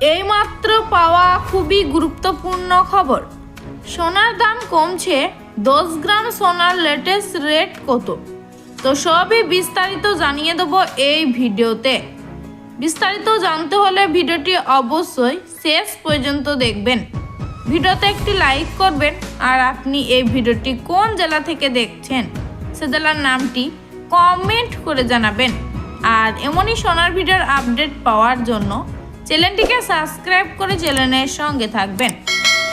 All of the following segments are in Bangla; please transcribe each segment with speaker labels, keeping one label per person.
Speaker 1: এইমাত্র পাওয়া খুবই গুরুত্বপূর্ণ খবর। সোনার দাম কমছে। 10 গ্রাম সোনার লেটেস্ট রেট কত? তো সবই বিস্তারিত জানিয়ে দেব এই ভিডিওতে। বিস্তারিত জানতে হলে ভিডিওটি অবশ্যই শেষ পর্যন্ত দেখবেন। ভিডিওতে একটি লাইক করবেন, আর আপনি এই ভিডিওটি কোন জেলা থেকে দেখছেন সে জেলার নামটি কমেন্ট করে জানাবেন। আর এমনই সোনার ভিডিওর আপডেট পাওয়ার জন্য চ্যানেলটিকে সাবস্ক্রাইব করে চ্যানেলের সঙ্গে থাকবেন।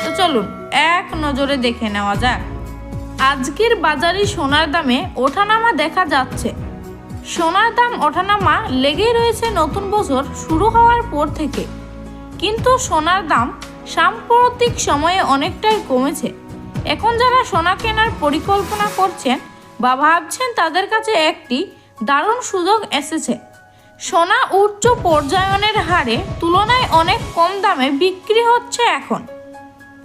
Speaker 1: তো চলুন এক নজরে দেখে নেওয়া যাক। আজকের বাজারে সোনার দামে ওঠানামা দেখা যাচ্ছে। সোনার দাম ওঠানামা লেগেই রয়েছে নতুন বছর শুরু হওয়ার পর থেকে, কিন্তু সোনার দাম সাম্প্রতিক সময়ে অনেকটাই কমেছে। এখন যারা সোনা কেনার পরিকল্পনা করছেন বা ভাবছেন তাদের কাছে একটি দারুণ সুযোগ এসেছে। সোনা উচ্চ পর্যায়নের হারে তুলনায় অনেক কম দামে বিক্রি হচ্ছে এখন।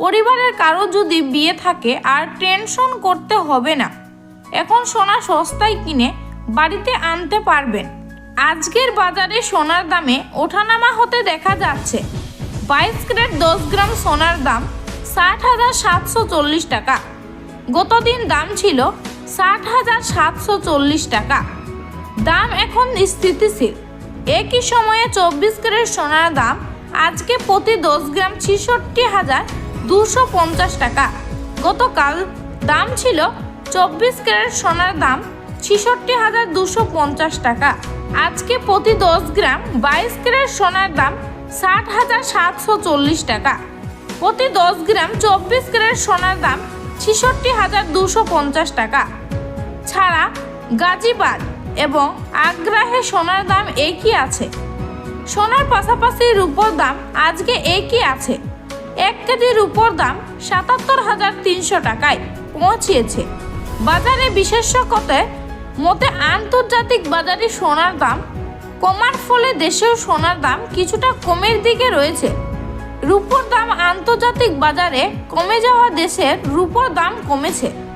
Speaker 1: পরিবারের কারো যদি বিয়ে থাকে আর টেনশন করতে হবে না। এখন সোনা সস্তায় কিনে বাড়িতে আনতে পারবেন। আজকের বাজারে সোনার দামে ওঠানামা হতে দেখা যাচ্ছে। 22 ক্যারেট 10 গ্রাম সোনার দাম 60,740 টাকা। গতদিন দাম ছিল 60,740 টাকা। দাম এখন স্থিতিশীল। একই সময়ে 24 ক্যারেট সোনার দাম আজকে প্রতি 10 গ্রাম 66,250 টাকা। গতকাল দাম ছিল 24 ক্যারেট সোনার দাম 66,250 টাকা। আজকে প্রতি 10 গ্রাম 22 ক্যারেট সোনার দাম 60,740 টাকা। প্রতি 10 গ্রাম 24 ক্যারেট সোনার দাম 66,250 টাকা। ছাড়া গাজীবাদ এবং আগ্রাহে সোনার দাম একই আছে। সোনার পাশাপাশি রূপোর দাম আজকে একই আছে। 1 কেজি রূপোর দাম 77,300 টাকায় পৌঁছেছে। বাজারে বিশেষজ্ঞদের মতে আন্তর্জাতিক বাজারে সোনার দাম কমার ফলে দেশেও সোনার দাম কিছুটা কমের দিকে রয়েছে। রূপোর দাম আন্তর্জাতিক বাজারে কমে যাওয়া দেশের রূপোর দাম কমেছে।